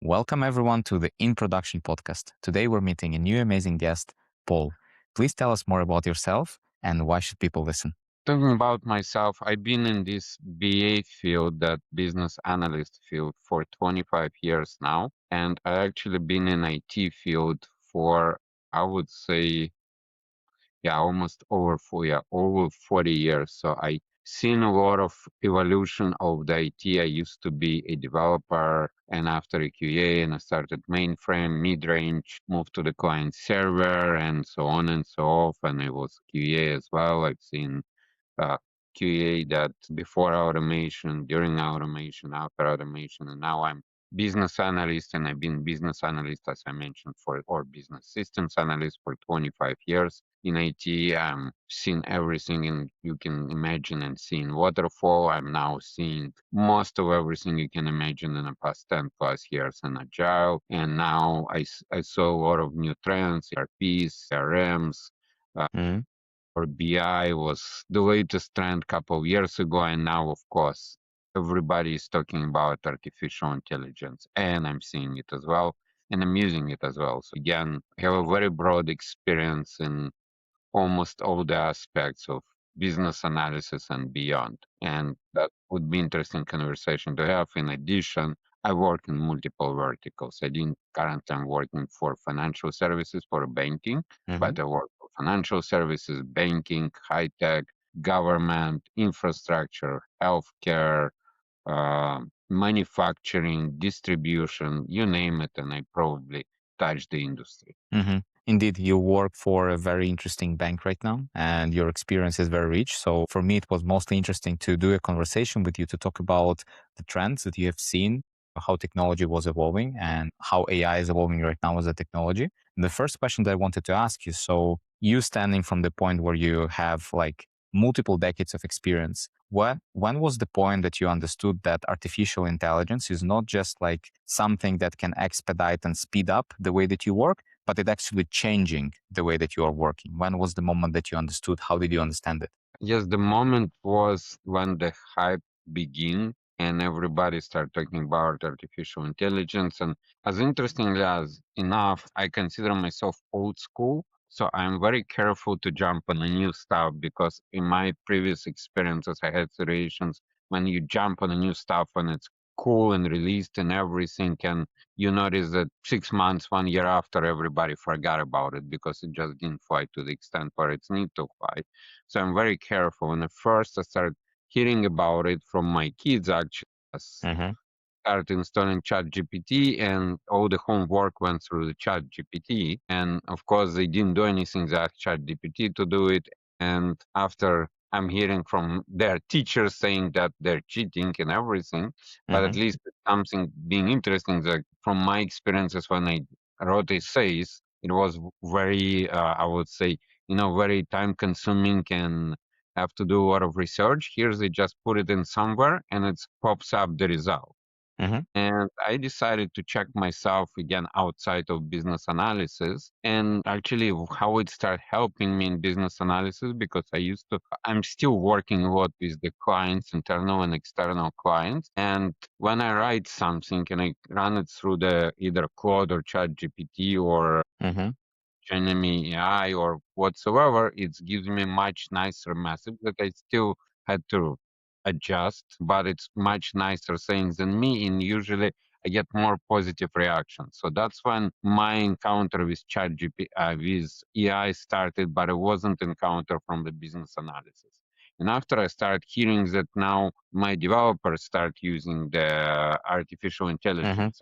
Welcome everyone to the In Production podcast. Today we're meeting a new amazing guest, Paul. Please tell us more about yourself and why should people listen? Talking about myself, I've been in this BA field, that business analyst field, for 25 years now. And I actually been in IT field for, I would say, almost over 40 years. So I seen a lot of evolution of the IT. I used to be a developer, and after a QA, and I started mainframe, mid-range, moved to the client server, and so on and so off. And I was QA as well. I've seen uh, QA that before automation, during automation, after automation, and now I'm business analyst, and I've been business analyst, as I mentioned, or business systems analyst for 25 years. In IT, I'm seen everything you can imagine and seen waterfall. I'm now seeing most of everything you can imagine in the past 10 plus years in agile. And now I saw a lot of new trends, ERPs, CRMs, Mhm. or BI was the latest trend a couple of years ago, and now, of course, everybody is talking about artificial intelligence, and I'm seeing it as well, and I'm using it as well. So again, I have a very broad experience in almost all the aspects of business analysis and beyond. And that would be interesting conversation to have. In addition, I work in multiple verticals. Currently I'm working for financial services, for banking, Mhm. but I work for financial services, banking, high tech, government, infrastructure, healthcare, manufacturing, distribution, you name it, and I probably touch the industry. Mhm. Indeed, you work for a very interesting bank right now, and your experience is very rich. So, for me, it was mostly interesting to do a conversation with you to talk about the trends that you have seen, how technology was evolving, and how AI is evolving right now as a technology. And the first question that I wanted to ask you, so you standing from the point where you have like multiple decades of experience, when was the point that you understood that artificial intelligence is not just like something that can expedite and speed up the way that you work, but it actually changing the way that you are working? When was the moment that you understood? How did you understand it? Yes, the moment was when the hype began and everybody started talking about artificial intelligence. And as interestingly as enough, I consider myself old school. So I'm very careful to jump on a new stuff because in my previous experiences, I had situations when you jump on a new stuff and it's cool and released and everything. And you notice that 6 months, 1 year after, everybody forgot about it because it just didn't fly to the extent where it's need to fly. So I'm very careful. And at first, I started hearing about it from my kids, actually. I Mm-hmm. started installing ChatGPT, and all the homework went through the ChatGPT. And of course, they didn't do anything. They asked ChatGPT to do it. And after I'm hearing from their teachers saying that they're cheating and everything, but Mm-hmm. at least something being interesting, that from my experiences when I wrote essays, it was very, I would say, very time consuming and have to do a lot of research. Here they just put it in somewhere and it pops up the result. Mm-hmm. And I decided to check myself again outside of business analysis and actually how it started helping me in business analysis because I'm still working a lot with the clients, internal and external clients. And when I write something and I run it through the either Claude or Chat GPT or Mm-hmm. Gemini AI or whatsoever, it gives me much nicer message that I still had to adjust, but it's much nicer saying than me, and usually I get more positive reactions. So that's when my encounter with ChatGPT, with AI started, but it wasn't encounter from the business analysis. And after I started hearing that now my developers start using the artificial Mm-hmm. intelligence,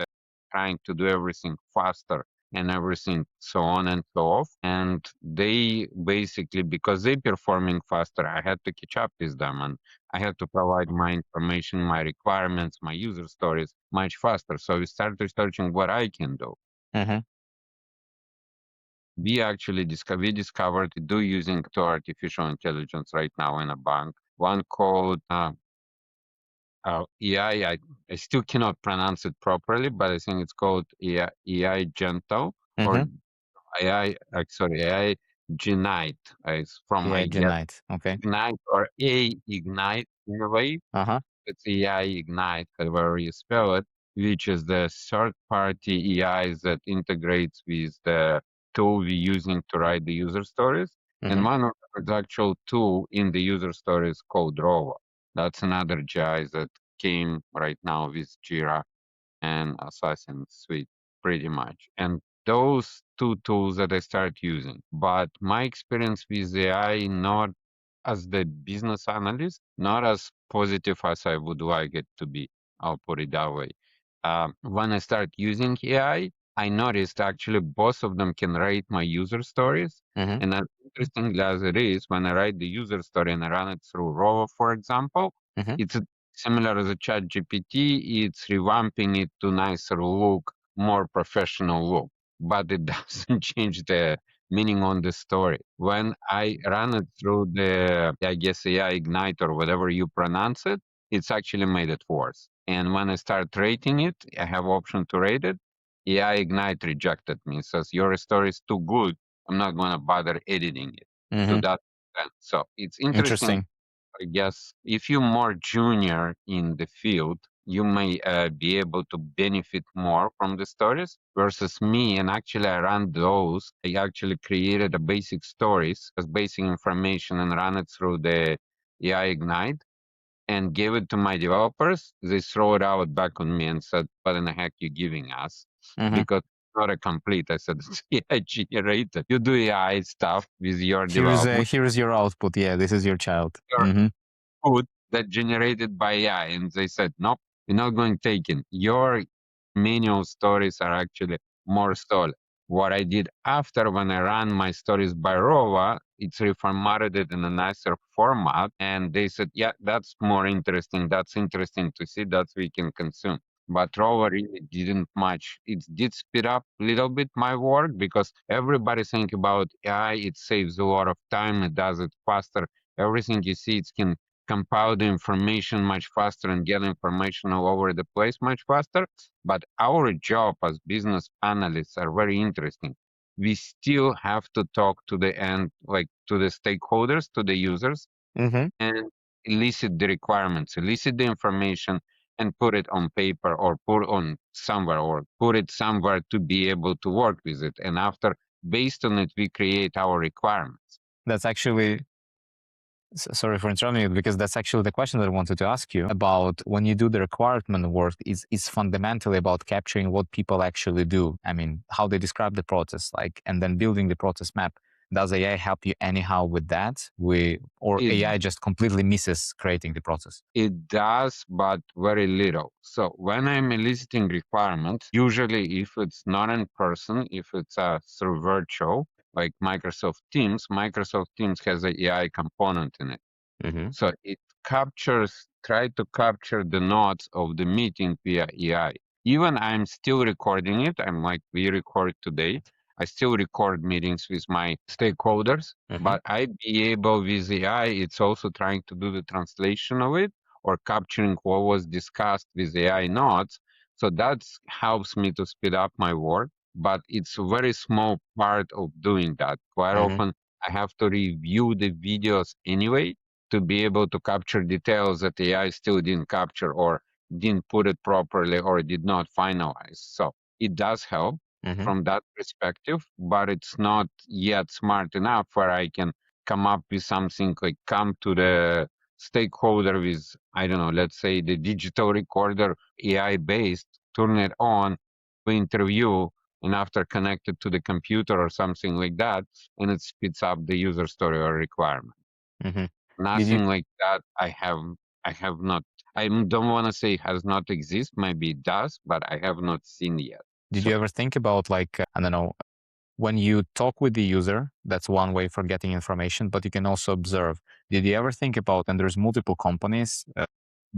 trying to do everything faster and everything so on and so off. And they basically, because they performing faster, I had to catch up with them and I had to provide my information, my requirements, my user stories much faster. So we started researching what I can do. Mm-hmm. We discovered do using two artificial intelligence right now in a bank. One called AI. I still cannot pronounce it properly, but I think it's called AI Gento or Mm-hmm. AI Genite. It's from, Yeah, I guess, Genite. Okay. Ignite or A Ignite in a way. Uh-huh. It's AI Ignite, however you spell it. which is the third-party AIs that integrates with the tool we're using to write the user stories. And Hmm. one of the actual tool in the user stories called Rovo. That's another GI that came right now with Jira and Assassin Suite, pretty much. And those two tools that I start using. But my experience with AI, not as the business analyst, not as positive as I would like it to be. I'll put it that way. When I start using AI, I noticed actually both of them can write my user stories. Hmm. And as interesting as it is, when I write the user story and I run it through Rovo, for example, Hmm. it's similar as a chat GPT. It's revamping it to nicer look, more professional look, but it doesn't change the meaning on the story. When I run it through the, I guess, AI Ignite or whatever you pronounce it, it's actually made it worse. And when I start rating it, I have option to rate it. AI Ignite rejected me. It says your story is too good. I'm not going to bother editing it to Hmm. that extent. So it's interesting. Interesting. I guess if you're more junior in the field, you may be able to benefit more from the stories versus me. And actually, I ran those. I actually created a basic stories as basic information and ran it through the AI Ignite and gave it to my developers. They throw it out back on me and said, "What in the heck you giving us?" Hmm. Because it's not a complete. I said, "It's AI generated. You do AI stuff with your development." Here's your output. Yeah, this is your child. Hmm. Code that generated by AI. And they said, nope, you're not going to take it. Your manual stories are actually more solid. What I did after when I ran my stories by Rova, it's reformatted it in a nicer format. And they said, yeah, that's more interesting. That's interesting to see. That we can consume. But Rova really didn't much. It did speed up a little bit my work because everybody think about AI. It saves a lot of time. It does it faster. Everything you see, it can compile the information much faster and get information all over the place much faster. But our job as business analysts are very interesting. We still have to talk to the end, like to the stakeholders, to the users, Hmm. and elicit the requirements, elicit the information, and put it on paper or put on somewhere or put it somewhere to be able to work with it. And after, based on it, we create our requirements. That's actually sorry for interrupting you, because that's actually the question that I wanted to ask you about when you do the requirement work is fundamentally about capturing what people actually do. I mean, how they describe the process, like, and then building the process map. Does AI help you anyhow with that? Or It AI just completely misses creating the process? It does, but very little. So when I'm eliciting requirements, usually if it's not in person, if it's through virtual, like Microsoft Teams has a AI component in it. Hmm. So it try to capture the notes of the meeting via AI. Even I'm still recording it. I'm like, we record today. I still record meetings with my stakeholders, Hmm. but I be able with AI, it's also trying to do the translation of it or capturing what was discussed with AI notes. So that helps me to speed up my work, but it's a very small part of doing that. Quite Hmm. often I have to review the videos anyway to be able to capture details that AI still didn't capture or didn't put it properly or did not finalize. So it does help Hmm. from that perspective, but it's not yet smart enough where I can come up with something like come to the stakeholder with, I don't know, let's say the digital recorder AI based, turn it on, interview, and after connected to the computer or something like that, and it speeds up the user story or requirement. Hmm. Did you Nothing like that I have not. I don't want to say has not exist. Maybe it does, but I have not seen yet. did So you ever think about, like, I don't know, when you talk with the user, that's one way for getting information, but you can also observe. Did you ever think about, and there's multiple companies,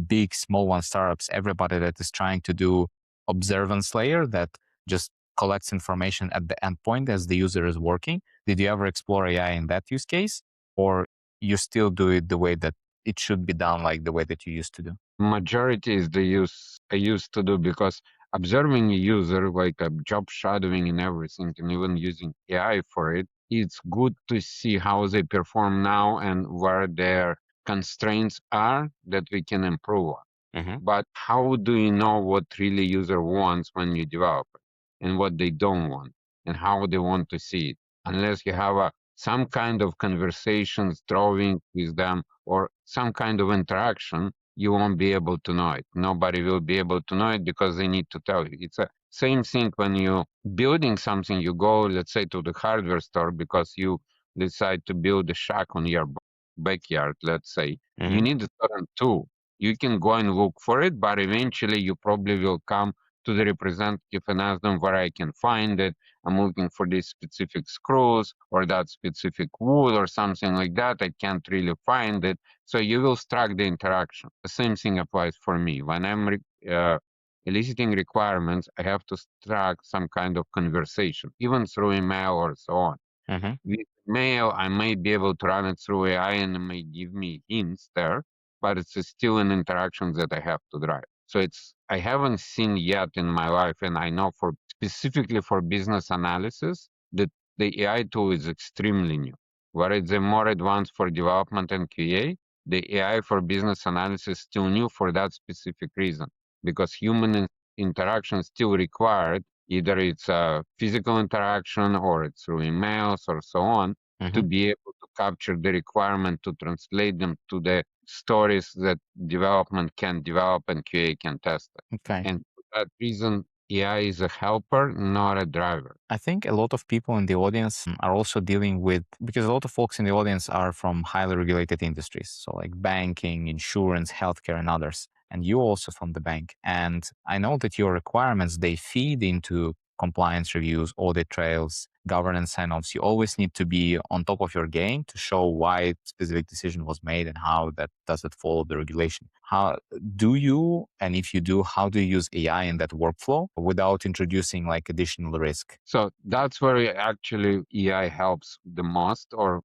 big, small ones, startups, everybody that is trying to do observance layer that just collects information at the endpoint as the user is working. Did you ever explore AI in that use case? Or you still do it the way that it should be done, like the way that you used to do? majority is the use I used to do because observing a user like a job shadowing and everything, and even using AI for it, it's good to see how they perform now and where their constraints are that we can improve on. Mm-hmm. But how do you know what really user wants when you develop it and what they don't want and how they want to see it? Unless you have some kind of conversations, drawing with them, or some kind of interaction, you won't be able to know it. Nobody will be able to know it because they need to tell you. It's a same thing when you building something. You go, let's say, to the hardware store because you decide to build a shack on your backyard. Let's say you Mm-hmm. need a certain tool. You can go and look for it, but eventually you probably will come to the representative and ask them where I can find it. I'm looking for these specific screws or that specific wool or something like that. I can't really find it. So you will strike the interaction. The same thing applies for me. When I'm eliciting requirements, I have to strike some kind of conversation, even through email or so on. Mm-hmm. With mail, I may be able to run it through AI and it may give me hints there, but it's still an interaction that I have to drive. So I haven't seen yet in my life, and I know for specifically for business analysis, that the AI tool is extremely new. Where it's a more advanced for development and QA, the AI for business analysis is still new for that specific reason, because interaction is still required. Either it's a physical interaction or it's through emails or so on, to Mm-hmm. be able to capture the requirement to translate them to the stories that development can develop and QA can test it. Okay. And for that reason, AI is a helper, not a driver. I think a lot of people in the audience are also dealing with, because a lot of folks in the audience are from highly regulated industries. So, like banking, insurance, healthcare, and others. And you also from the bank. And I know that your requirements, they feed into compliance reviews, audit trails, governance sign-offs. You always need to be on top of your game to show why a specific decision was made and how that does it follow the regulation. How do you, and if you do, how do you use AI in that workflow without introducing like additional risk? So that's where actually AI helps the most, or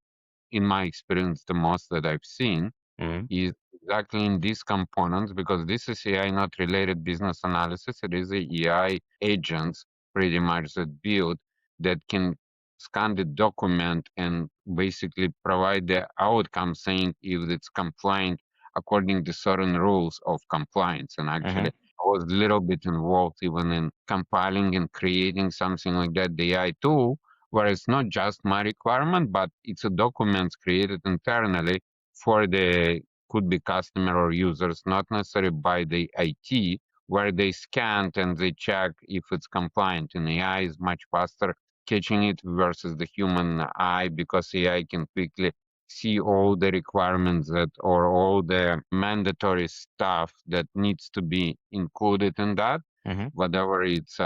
in my experience, the most that I've seen Mhm. is exactly in these components, because this is AI not related business analysis. It is a AI agents pretty much that build that can scan the document and basically provide the outcome saying if it's compliant according to certain rules of compliance. And actually Mhm. I was a little bit involved even in compiling and creating something like that, the AI tool, where it's not just my requirement, but it's a document created internally for the could be customer or users, not necessarily by the IT, where they scanned and they check if it's compliant. And AI is much faster catching it versus the human eye, because AI can quickly see all the requirements that or all the mandatory stuff that needs to be included in that, Mhm. whatever it's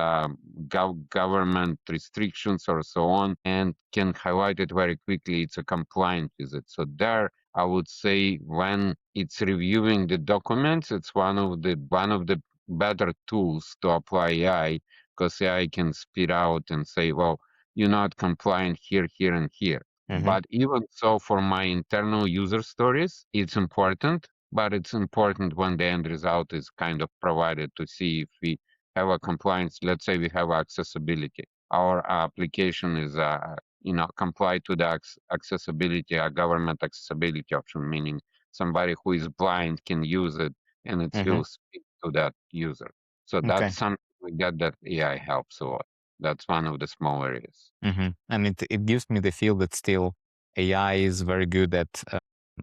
government restrictions or so on, and can highlight it very quickly. It's a compliant with it. So there, I would say when it's reviewing the documents, it's one of the better tools to apply AI, because AI can speed out and say, well, you're not compliant here, here, and here. Mhm. But even so, for my internal user stories, it's important. But it's important when the end result is kind of provided to see if we have a compliance. Let's say we have accessibility. Our application is comply to the accessibility, a government accessibility option, meaning somebody who is blind can use it and it Mhm. will speak to that user. So that's Okay. something we get that AI helps a lot. That's one of the small areas. And it gives me the feel that still AI is very good at,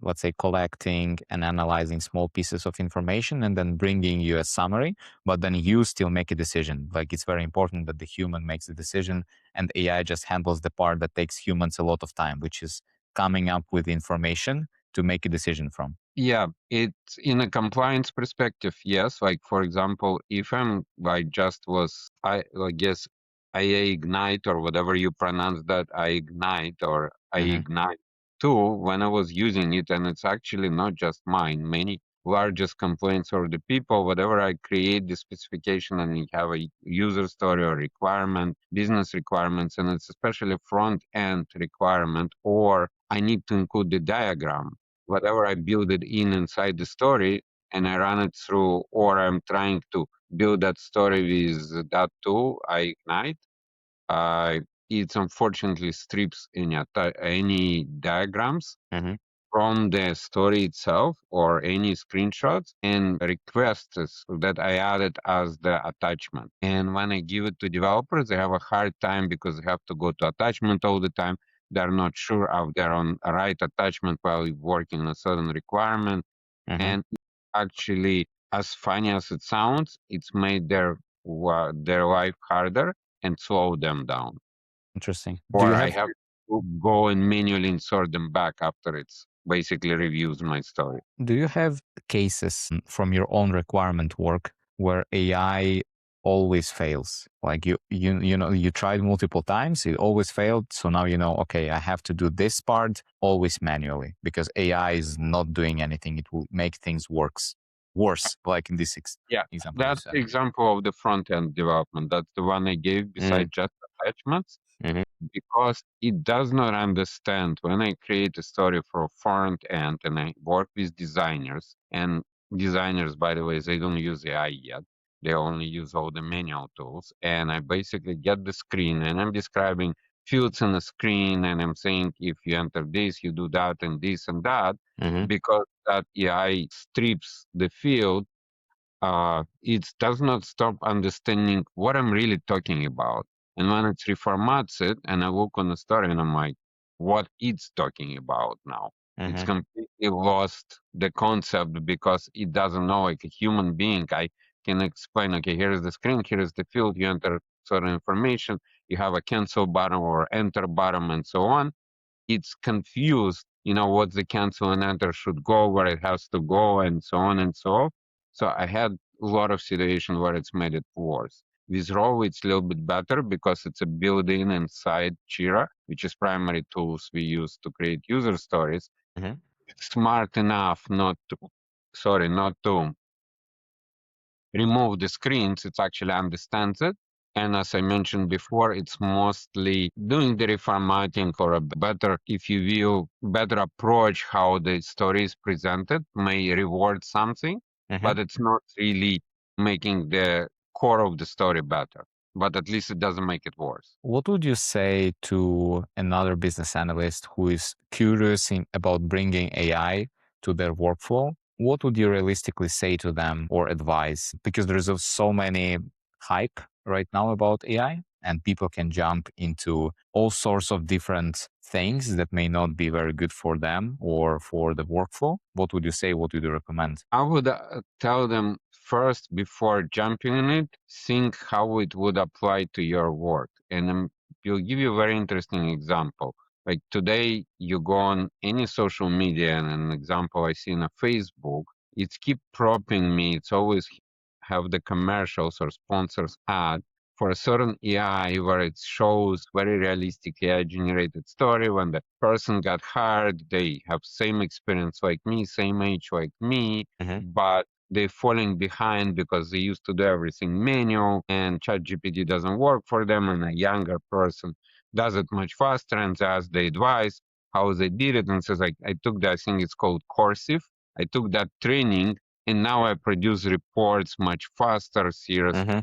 let's say, collecting and analyzing small pieces of information and then bringing you a summary, but then you still make a decision. Like it's very important that the human makes the decision and AI just handles the part that takes humans a lot of time, which is coming up with information to make a decision from. Yeah, it's in a compliance perspective, yes. Like for example, if I'm like just was I guess IA Ignite or whatever you pronounce that, I Ignite or I Hmm. Ignite tool when I was using it, and it's actually not just mine. Many largest complaints or the people, whatever I create the specification and you have a user story or requirement, business requirements, and it's especially front end requirement, or I need to include the diagram, whatever I build it in inside the story and I run it through, or I'm trying to build that story with that tool, I ignite, uh, it unfortunately strips any diagrams. Hmm. from the story itself or any screenshots and requests that I added as the attachment. And when I give it to developers, they have a hard time because they have to go to attachment all the time. They're not sure of their own right attachment while working on a certain requirement. Hmm. And actually, as funny as it sounds, it's made their life harder and slow them down. Interesting. Do you Or I have have to go and manually insert them back after it's basically reviews my story. cases from your own requirement work where AI always fails? Like you tried multiple times, it always failed. So now you know, okay, I have to do this part always manually because AI is not doing anything. It will make things worse, like in this Yeah, example you that's said. the example of the front end development. That's the one I gave Mm, beside just attachments mhm, because it does not understand when I create a story for front end and I work with designers and designers, by the way, they don't use AI yet. They only use all the manual tools. And I basically get the screen and I'm describing fields on the screen and I'm saying if you enter this, you do that and this and that mhm, because that AI strips the field it does not stop understanding what I'm really talking about. And when it reformats it, and I look on the story and I'm like, what it's talking about now? It's mhm, completely lost the concept because it doesn't know, like a human being. I can explain, okay, here is the screen, here is the field, you enter certain information, you have a cancel button or enter button, and so on. It's confused, what the cancel and enter should go, where it has to go, and so on and so on. So I had a lot of situations where it's made it worse. With Rovo, it's a little bit better because it's a built-in inside Jira, which is primary tools we use to create user stories. mhm. It's smart enough not to remove the screens, it actually understands it. And as I mentioned before, it's mostly doing the reformatting or a better, if you will, better approach how the story is presented, may reward something, Mhm. but it's not really making the core of the story better. But at least it doesn't make it worse. What would you say to another business analyst who is curious about bringing AI to their workflow? What would you realistically say to them or advise? Because there's so many hype right now about AI, and people can jump into all sorts of different things that may not be very good for them or for the workflow. What would you say? What would you recommend? I would tell them first before jumping in it, think how it would apply to your work. And will give you a very interesting example. Like today, you go on any social media, and an example I see in a Facebook, it's keep propping me. It's always have the commercials or sponsors ad for a certain AI where it shows very realistic AI generated story. When the person got hired, they have same experience like me, same age like me, Mhm, but they're falling behind because they used to do everything manual and ChatGPT doesn't work for them, and a younger person does it much faster and they ask the advice how they did it and says like I took that, I think it's called Cursive. I took that training and now I produce reports much faster, serious mhm,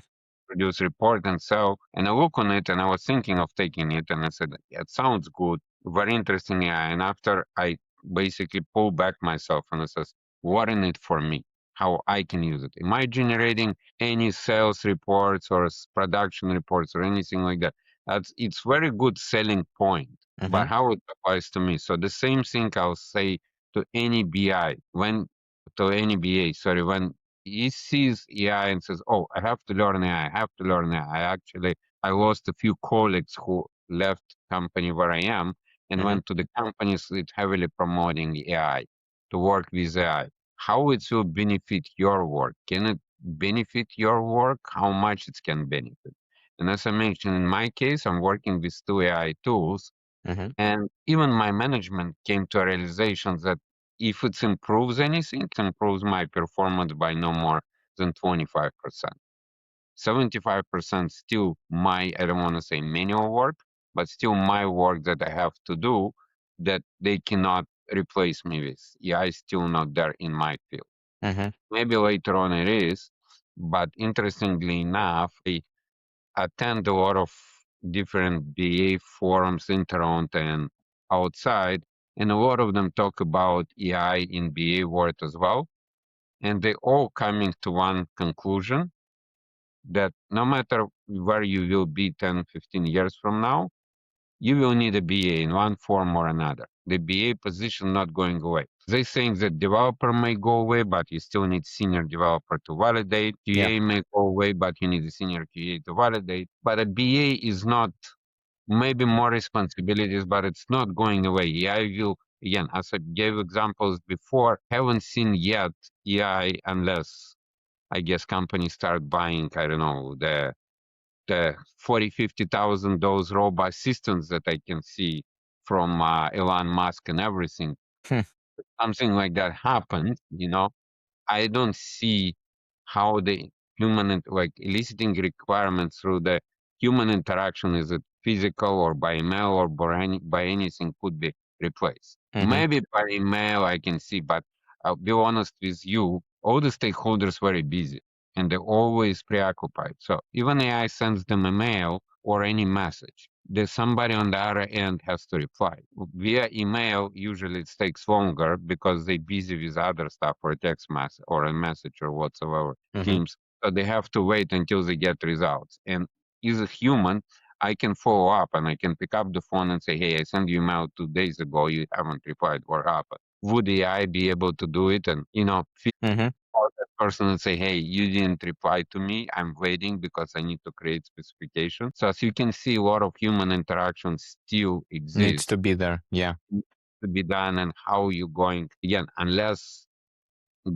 produce report and so and I look on it and I was thinking of taking it and I said, yeah, it sounds good, very interesting AI. And after I basically pull back myself and I says, what in it for me? How I can use it? Am I generating any sales reports or production reports or anything like that? It's very good selling point, but mhm, how it applies to me. So the same thing I'll say to any BI when to any BA, sorry, when he sees AI and says, "Oh, I have to learn AI. I have to learn AI." I lost a few colleagues who left company where I am and mhm, went to the companies that heavily promoting AI to work with AI. How it will benefit your work? Can it benefit your work? How much it can benefit? And as I mentioned, in my case, I'm working with two AI tools mhm, and even my management came to a realization that if it improves anything, it improves my performance by no more than 25%. 75% still I don't want to say manual work, but still my work that I have to do that they cannot replace me with. Yeah, I still not there in my field. mhm, Maybe later on it is, but interestingly enough, I attend a lot of different BA forums, internet and outside. and a lot of them talk about AI in BA world as well. And they all coming to one conclusion that no matter where you will be 10, 15 years from now, you will need a BA in one form or another. The BA position not going away. They saying that developer may go away, but you still need senior developer to validate. Yeah. QA may go away, but you need a senior QA to validate. But a BA is not, maybe more responsibilities, but it's not going away. AI will, again, as I gave examples before, haven't seen yet AI unless I guess companies start buying, I don't know, the 40, 50,000, those robot systems that I can see from Elon Musk and everything. Hmm. Something like that happens, I don't see how the like eliciting requirements through the human interaction, is it physical or by email or by anything, could be replaced. Mm-hmm. Maybe by email I can see, but I'll be honest with you, all the stakeholders very busy and they're always preoccupied. So even AI sends them a mail or any message, there's somebody on the other end has to reply. Via email, usually it takes longer because they're busy with other stuff or a text message or a message or whatsoever, Mm-hmm. Teams. So they have to wait until they get results. And as a human, I can follow up and I can pick up the phone and say, hey, I sent you email 2 days ago. You haven't replied. What happened? Would AI be able to do it? And, Mm-hmm. call that person and say, hey, you didn't reply to me. I'm waiting because I need to create specification. So as you can see, a lot of human interaction still Needs exists to be there. Yeah. to be done, and how you going, again, unless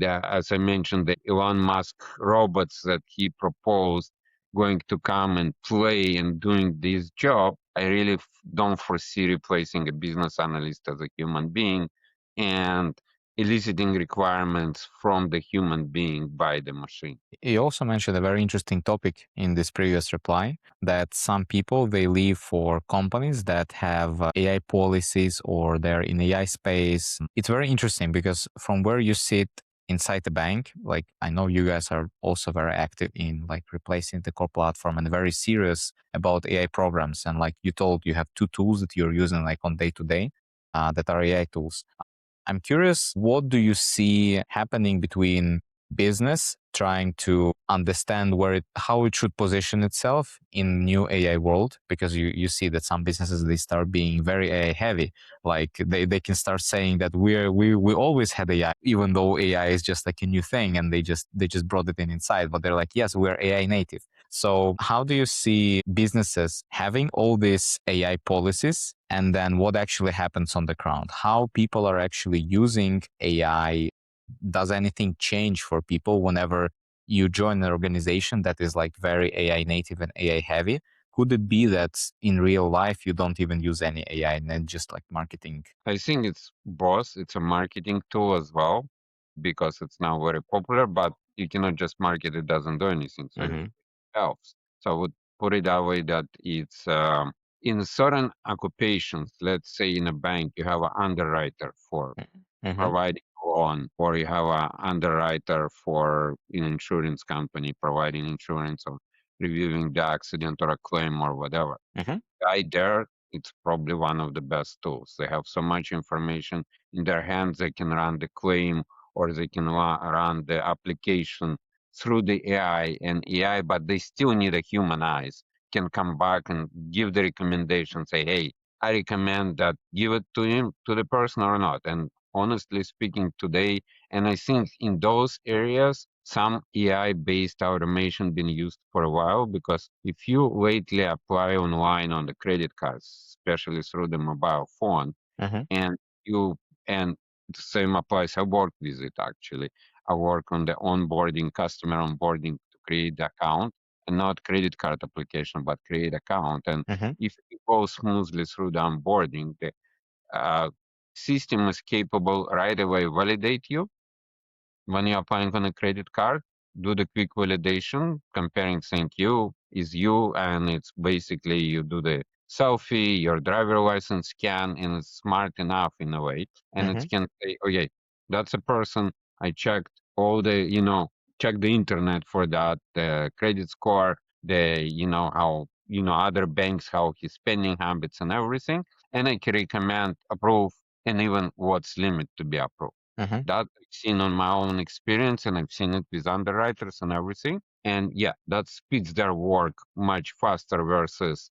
as I mentioned, the Elon Musk robots that he proposed going to come and play and doing this job, I really don't foresee replacing a business analyst as a human being and eliciting requirements from the human being by the machine. You also mentioned a very interesting topic in this previous reply, that some people they leave for companies that have AI policies or they're in AI space. It's very interesting because from where you sit inside the bank, like I know you guys are also very active in like replacing the core platform and very serious about AI programs. And like you told, you have two tools that you're using like on day to day that are AI tools. I'm curious, what do you see happening between business trying to understand how it should position itself in new AI world? Because you see that some businesses, they start being very AI heavy. Like they can start saying that we always had AI, even though AI is just like a new thing and they just brought it in inside. But they're like, yes, we're AI native. So how do you see businesses having all these AI policies and then what actually happens on the ground? How people are actually using AI? Does anything change for people whenever you join an organization that is like very AI native and AI heavy? Could it be that in real life you don't even use any AI and then just like marketing? I think it's both. It's a marketing tool as well because it's now very popular, but you cannot just market it doesn't do anything. So it Mm-hmm. helps. So I would put it that way that it's in certain occupations, let's say in a bank, you have an underwriter for Mm-hmm. providing loan, or you have an underwriter for an insurance company providing insurance or reviewing the accident or a claim or whatever. Mm-hmm. Guy there, it's probably one of the best tools. They have so much information in their hands, they can run the claim or they can run the application through the AI and AI, but they still need a human eyes, can come back and give the recommendation, say, hey, I recommend that give it to him, to the person or not. And honestly speaking, today, and I think in those areas, some AI-based automation been used for a while because if you lately apply online on the credit cards, especially through the mobile phone, Mm-hmm. and you and the same applies. I work with it actually. I work on the onboarding, customer onboarding to create the account and not credit card application, but create account. And Mm-hmm. if it goes smoothly through the onboarding, the uh, system is capable right away validate you when you're applying on a credit card, do the quick validation, comparing thank you is you, and it's basically you do the selfie, your driver license scan, and it's smart enough in a way, and it Mm-hmm. can say, okay, that's a person. I checked all the, check the internet for that, the credit score, the, how, other banks, how his spending habits and everything, and I can recommend approve and even what's limit to be approved. Mm-hmm. That I've seen on my own experience, and I've seen it with underwriters and everything. And yeah, that speeds their work much faster versus,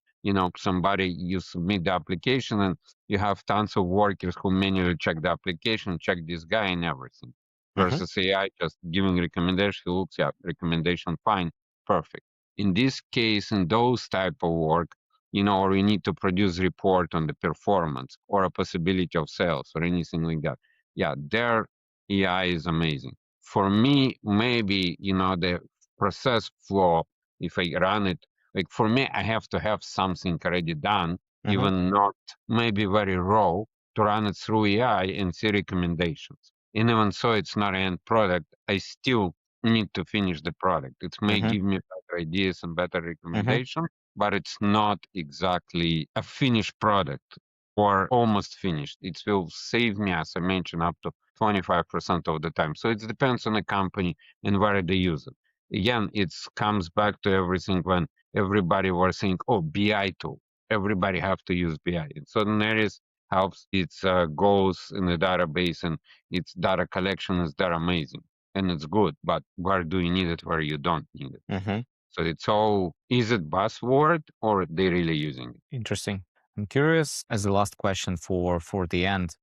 somebody, you submit the application and you have tons of workers who manually check the application, check this guy and everything. Mm-hmm. Versus AI just giving recommendation, he looks at recommendation, fine, perfect. In this case, in those type of work, or you need to produce report on the performance or a possibility of sales or anything like that. Yeah, their AI is amazing. For me, maybe, the process flow, if I run it, like for me, I have to have something already done, Mm-hmm. even not maybe very raw, to run it through AI and see recommendations. And even so, it's not an end product. I still need to finish the product. It may Mm-hmm. give me better ideas and better Mm-hmm. recommendation, but it's not exactly a finished product or almost finished. It will save me, as I mentioned, up to 25% of the time. So it depends on the company and where they use it. Again, it comes back to everything when everybody was saying, oh, BI tool. Everybody have to use BI. In certain areas helps. It goes in the database and its data collection is there amazing and it's good. But where do you need it? Where you don't need it? Mm-hmm. So it's all, is it buzzword or they really using it? Interesting. I'm curious as the last question for the end.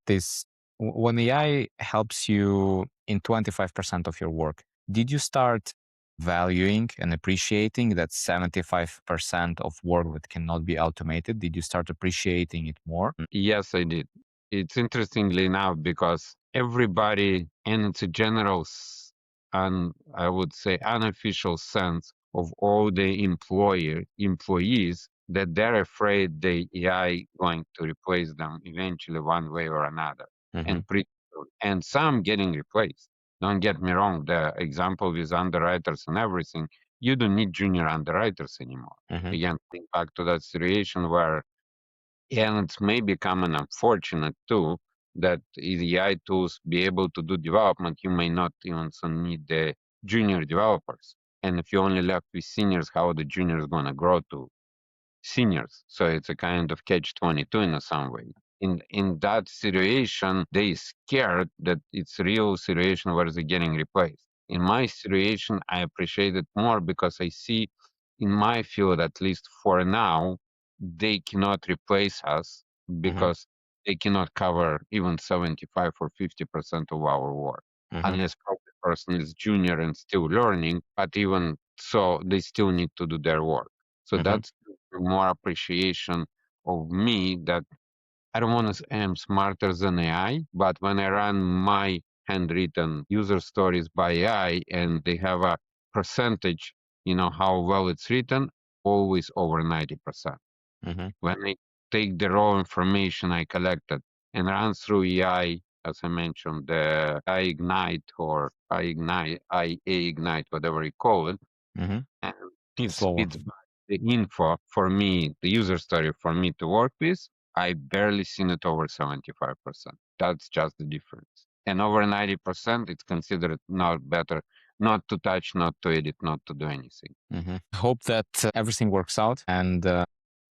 When AI helps you in 25% of your work, did you start valuing and appreciating that 75% of work that cannot be automated? Did you start appreciating it more? Yes, I did. It's interestingly enough because everybody, and it's a general, and I would say unofficial sense of all the employees that they're afraid the AI going to replace them eventually one way or another, Mm-hmm. and pretty soon. And some getting replaced. Don't get me wrong. The example with underwriters and everything, you don't need junior underwriters anymore. Mm-hmm. Again, think back to that situation where, and it may become an unfortunate too that the AI tools be able to do development. You may not even so need the junior developers. And if you only left with seniors, how are the juniors going to grow to seniors? So it's a kind of catch 22 in some way. In that situation, they scared that it's a real situation where they're getting replaced. In my situation, I appreciate it more because I see in my field, at least for now, they cannot replace us Mm-hmm. because they cannot cover even 75 or 50% of our work. Mm-hmm. Unless probably the person is junior and still learning, but even so, they still need to do their work. So Mm-hmm. that's more appreciation of me that I don't want to say I'm smarter than AI, but when I run my handwritten user stories by AI and they have a percentage, how well it's written, always over 90%. Mm-hmm. When I take the raw information I collected and run through AI, as I mentioned, the I ignite or I ignite, whatever you call it, Mm-hmm. and it Slower. speeds by the info for me, the user story for me to work with. I barely seen it over 75%. That's just the difference. And over 90%, it's considered not better, not to touch, not to edit, not to do anything. Mm-hmm. Hope that everything works out and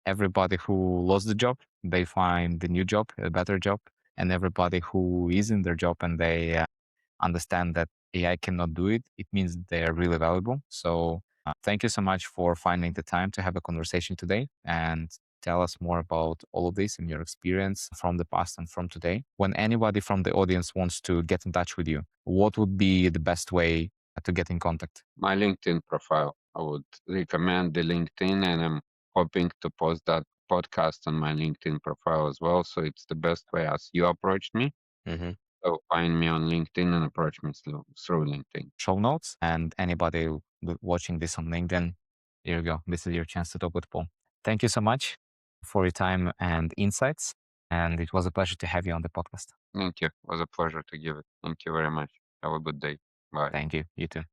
everybody who lost the job, they find a new job, a better job, and everybody who is in their job and they understand that AI cannot do it, it means they are really valuable. So thank you so much for finding the time to have a conversation today and tell us more about all of this and your experience from the past and from today. When anybody from the audience wants to get in touch with you, what would be the best way to get in contact? My LinkedIn profile, I would recommend the LinkedIn, and I'm hoping to post that podcast on my LinkedIn profile as well. So it's the best way as you approached me. Mhm. So find me on LinkedIn and approach me through LinkedIn. Show notes, and anybody watching this on LinkedIn, here you go. This is your chance to talk with Paul. Thank you so much for your time and insights. And it was a pleasure to have you on the podcast. Thank you. It was a pleasure to give it. Thank you very much. Have a good day. Bye. Thank you. You too.